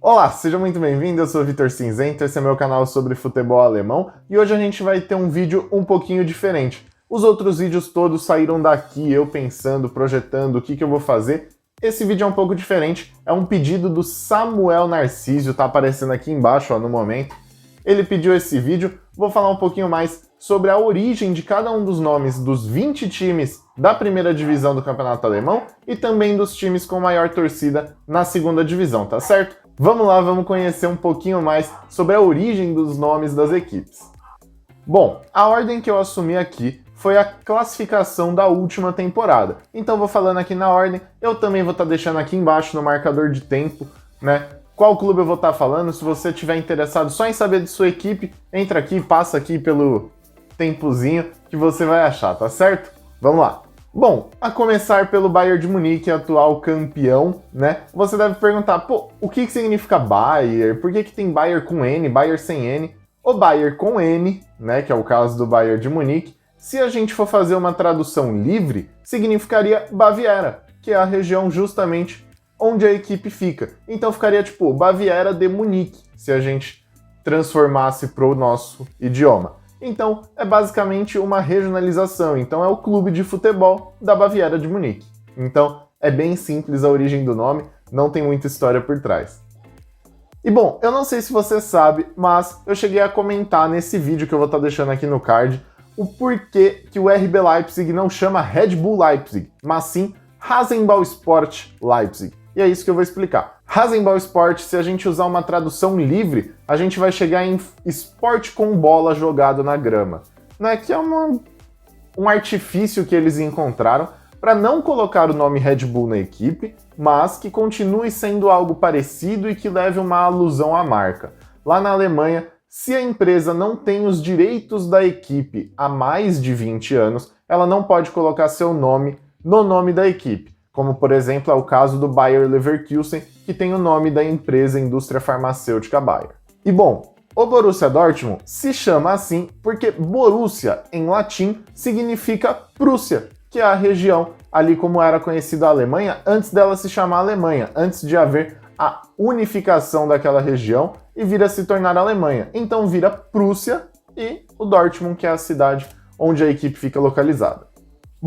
Olá, seja muito bem-vindo, eu sou o Vitor Cinzento, esse é meu canal sobre futebol alemão e hoje a gente vai ter um vídeo um pouquinho diferente. Os outros vídeos todos saíram daqui, eu pensando, projetando o que eu vou fazer. Esse vídeo é um pouco diferente, é um pedido do Samuel Narcísio, tá aparecendo aqui embaixo no momento. Ele pediu esse vídeo, vou falar um pouquinho mais sobre a origem de cada um dos nomes dos 20 times da primeira divisão do campeonato alemão e também dos times com maior torcida na segunda divisão, tá certo? Vamos lá, vamos conhecer um pouquinho mais sobre a origem dos nomes das equipes. Bom, a ordem que eu assumi aqui foi a classificação da última temporada. Então vou falando aqui na ordem, eu também vou estar deixando aqui embaixo no marcador de tempo, né? Qual clube eu vou estar falando. Se você estiver interessado só em saber de sua equipe, entra aqui, passa aqui pelo tempozinho que você vai achar, tá certo? Vamos lá. Bom, a começar pelo Bayern de Munique, atual campeão, né? Você deve perguntar, pô, o que significa Bayern? Por que tem Bayern com N, Bayern sem N? O Bayern com N, né, que é o caso do Bayern de Munique, se a gente for fazer uma tradução livre, significaria Baviera, que é a região justamente onde a equipe fica. Então ficaria tipo Baviera de Munique, se a gente transformasse para o nosso idioma. Então, é basicamente uma regionalização. Então, é o clube de futebol da Baviera de Munique. Então, é bem simples a origem do nome, não tem muita história por trás. E bom, eu não sei se você sabe, mas eu cheguei a comentar nesse vídeo que eu vou estar deixando aqui no card o porquê que o RB Leipzig não chama Red Bull Leipzig, mas sim Rasenballsport Leipzig. E é isso que eu vou explicar. Rasenballsport, se a gente usar uma tradução livre, a gente vai chegar em esporte com bola jogado na grama. Né? Que é um artifício que eles encontraram para não colocar o nome Red Bull na equipe, mas que continue sendo algo parecido e que leve uma alusão à marca. Lá na Alemanha, se a empresa não tem os direitos da equipe há mais de 20 anos, ela não pode colocar seu nome no nome da equipe. Como, por exemplo, é o caso do Bayer Leverkusen, que tem o nome da empresa indústria farmacêutica Bayer. E bom, o Borussia Dortmund se chama assim porque Borussia, em latim, significa Prússia, que é a região ali como era conhecida a Alemanha antes dela se chamar Alemanha, antes de haver a unificação daquela região e vir a se tornar Alemanha. Então vira Prússia e o Dortmund, que é a cidade onde a equipe fica localizada.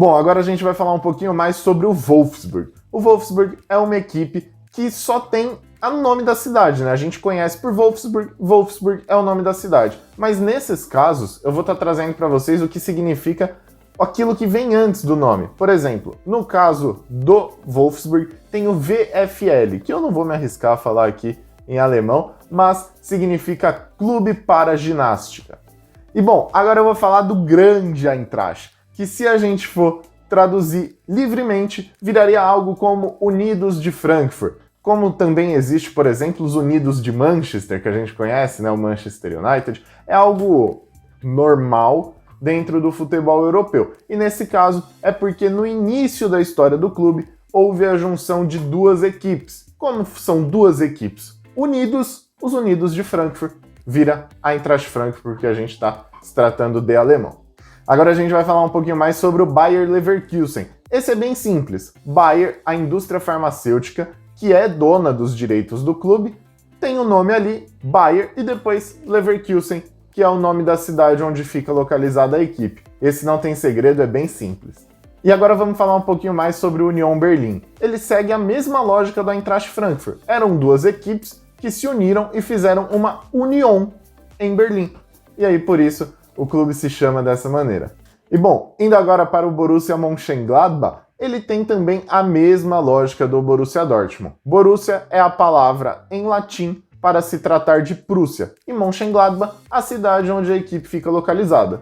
Bom, agora a gente vai falar um pouquinho mais sobre o Wolfsburg. O Wolfsburg é uma equipe que só tem o nome da cidade, né? A gente conhece por Wolfsburg, Wolfsburg é o nome da cidade. Mas nesses casos, eu vou estar trazendo para vocês o que significa aquilo que vem antes do nome. Por exemplo, no caso do Wolfsburg, tem o VfL, que eu não vou me arriscar a falar aqui em alemão, mas significa Clube para Ginástica. E bom, agora eu vou falar do grande Eintracht, que se a gente for traduzir livremente, viraria algo como Unidos de Frankfurt. Como também existe, por exemplo, os Unidos de Manchester, que a gente conhece, né, o Manchester United, é algo normal dentro do futebol europeu. E nesse caso é porque no início da história do clube houve a junção de duas equipes. Como são duas equipes unidos, os Unidos de Frankfurt vira Eintracht Frankfurt, porque a gente está se tratando de alemão. Agora a gente vai falar um pouquinho mais sobre o Bayer Leverkusen. Esse é bem simples. Bayer, a indústria farmacêutica, que é dona dos direitos do clube, tem o nome ali, Bayer, e depois Leverkusen, que é o nome da cidade onde fica localizada a equipe. Esse não tem segredo, é bem simples. E agora vamos falar um pouquinho mais sobre o Union Berlin. Ele segue a mesma lógica do Eintracht Frankfurt. Eram duas equipes que se uniram e fizeram uma união em Berlim. E aí, por isso, o clube se chama dessa maneira. E bom, indo agora para o Borussia Mönchengladbach, ele tem também a mesma lógica do Borussia Dortmund. Borussia é a palavra em latim para se tratar de Prússia, e Mönchengladbach, a cidade onde a equipe fica localizada.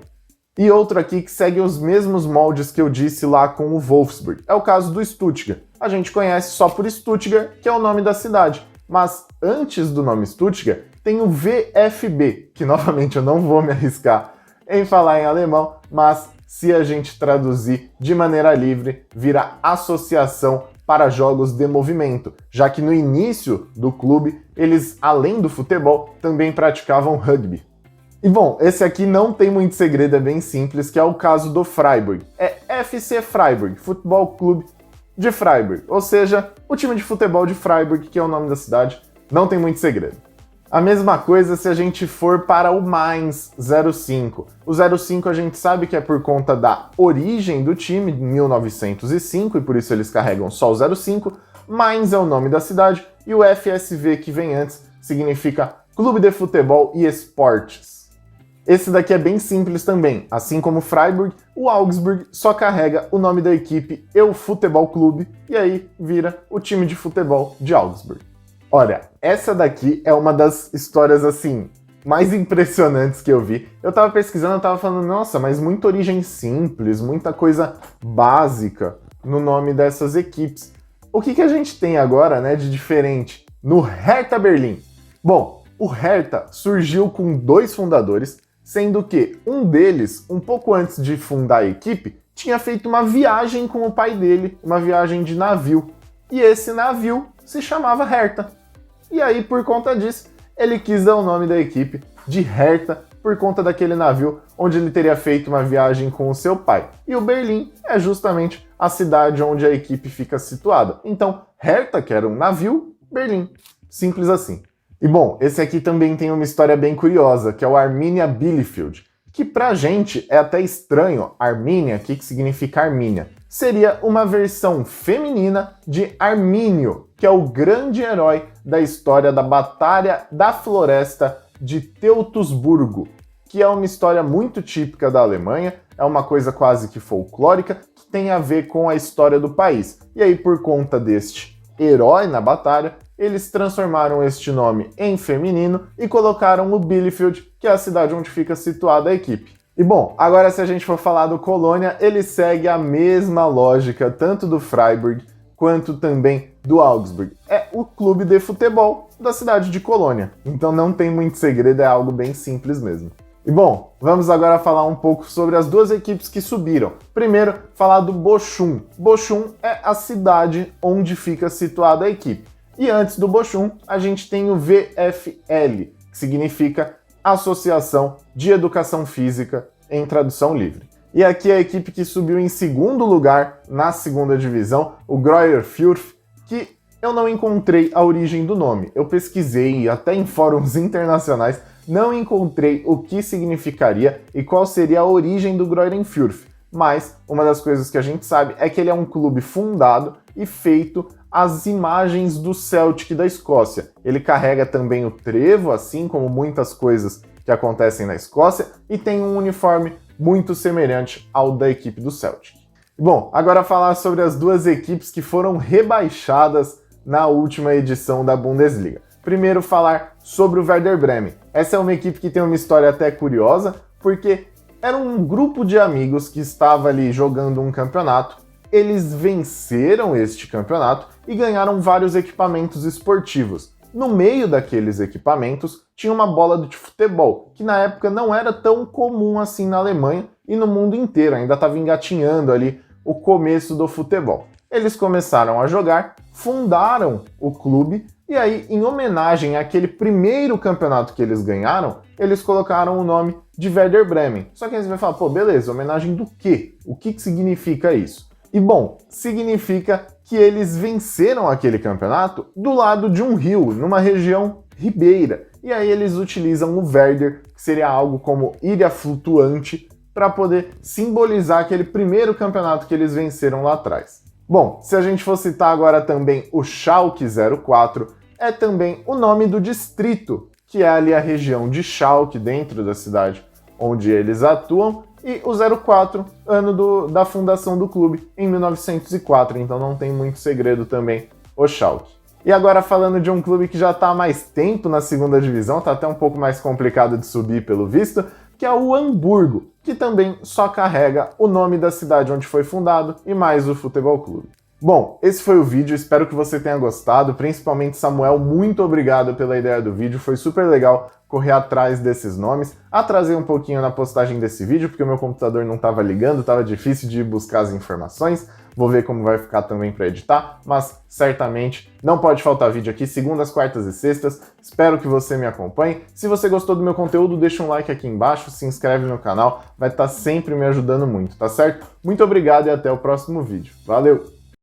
E outro aqui que segue os mesmos moldes que eu disse lá com o Wolfsburg, é o caso do Stuttgart. A gente conhece só por Stuttgart, que é o nome da cidade, mas antes do nome Stuttgart tem o VfB, que novamente eu não vou me arriscar em falar em alemão, mas se a gente traduzir de maneira livre, vira Associação para Jogos de Movimento, já que no início do clube, eles, além do futebol, também praticavam rugby. E bom, esse aqui não tem muito segredo, é bem simples, que é o caso do Freiburg. É FC Freiburg, Futebol Clube de Freiburg, ou seja, o time de futebol de Freiburg, que é o nome da cidade, Não tem muito segredo. A mesma coisa se a gente for para o Mainz 05. O 05 a gente sabe que é por conta da origem do time, em 1905, e por isso eles carregam só o 05. Mainz é o nome da cidade e o FSV que vem antes significa Clube de Futebol e Esportes. Esse daqui é bem simples também, assim como o Freiburg, o Augsburg só carrega o nome da equipe e o Futebol Clube, e aí vira o time de futebol de Augsburg. Olha, essa daqui é uma das histórias, assim, mais impressionantes que eu vi. Eu tava pesquisando, eu tava falando, nossa, mas muita origem simples, muita coisa básica no nome dessas equipes. O que a gente tem agora, né, de diferente no Hertha Berlim? Bom, o Hertha surgiu com 2 fundadores, sendo que um deles, um pouco antes de fundar a equipe, tinha feito uma viagem com o pai dele, uma viagem de navio. E esse navio se chamava Hertha. E aí, por conta disso, ele quis dar o nome da equipe de Hertha por conta daquele navio onde ele teria feito uma viagem com o seu pai. E o Berlim é justamente a cidade onde a equipe fica situada. Então, Hertha, que era um navio, Berlim. Simples assim. E bom, esse aqui também tem uma história bem curiosa, que é o Arminia Bielefeld, que pra gente é até estranho. Arminia, o que significa Armínia? Seria uma versão feminina de Armínio, que é o grande herói da história da Batalha da Floresta de Teutoburgo, que é uma história muito típica da Alemanha, é uma coisa quase que folclórica, que tem a ver com a história do país. E aí, por conta deste herói na batalha, eles transformaram este nome em feminino e colocaram o Bielefeld, que é a cidade onde fica situada a equipe. E bom, agora se a gente for falar do Colônia, ele segue a mesma lógica, tanto do Freiburg quanto também do Augsburg. É o clube de futebol da cidade de Colônia. Então não tem muito segredo, é algo bem simples mesmo. E bom, vamos agora falar um pouco sobre as 2 equipes que subiram. Primeiro, falar do Bochum. Bochum é a cidade onde fica situada a equipe. E antes do Bochum, a gente tem o VFL, que significa Associação de Educação Física, em tradução livre. E aqui a equipe que subiu em segundo lugar na segunda divisão, o Greuther Fürth, que eu não encontrei a origem do nome. Eu pesquisei até em fóruns internacionais, não encontrei o que significaria e qual seria a origem do Greuther Fürth. Mas uma das coisas que a gente sabe é que ele é um clube fundado e feito às imagens do Celtic da Escócia. Ele carrega também o trevo, assim como muitas coisas que acontecem na Escócia, e tem um uniforme muito semelhante ao da equipe do Celtic. Bom, agora falar sobre as 2 equipes que foram rebaixadas na última edição da Bundesliga. Primeiro falar sobre o Werder Bremen. Essa é uma equipe que tem uma história até curiosa, porque era um grupo de amigos que estava ali jogando um campeonato, eles venceram este campeonato e ganharam vários equipamentos esportivos. No meio daqueles equipamentos tinha uma bola de futebol, que na época não era tão comum assim na Alemanha e no mundo inteiro, ainda estava engatinhando ali o começo do futebol. Eles começaram a jogar, fundaram o clube e aí, em homenagem àquele primeiro campeonato que eles ganharam, eles colocaram o nome de Werder Bremen. Só que aí você vai falar, pô, beleza, homenagem do quê? O que significa isso? E bom, significa que eles venceram aquele campeonato do lado de um rio, numa região ribeira. E aí eles utilizam o Werder, que seria algo como ilha flutuante, para poder simbolizar aquele primeiro campeonato que eles venceram lá atrás. Bom, se a gente for citar agora também o Schalke 04, é também o nome do distrito, que é ali a região de Schalke, dentro da cidade onde eles atuam, e o 04, ano da fundação do clube, em 1904, então não tem muito segredo também o Schalke. E agora falando de um clube que já está há mais tempo na segunda divisão, está até um pouco mais complicado de subir pelo visto, que é o Hamburgo, que também só carrega o nome da cidade onde foi fundado e mais o futebol clube. Bom, esse foi o vídeo, espero que você tenha gostado, principalmente Samuel, muito obrigado pela ideia do vídeo, foi super legal correr atrás desses nomes, atrasei um pouquinho na postagem desse vídeo, porque o meu computador não estava ligando, estava difícil de buscar as informações, vou ver como vai ficar também para editar, mas certamente não pode faltar vídeo aqui, segundas, quartas e sextas, espero que você me acompanhe. Se você gostou do meu conteúdo, deixa um like aqui embaixo, se inscreve no canal, vai estar sempre me ajudando muito, tá certo? Muito obrigado e até o próximo vídeo. Valeu!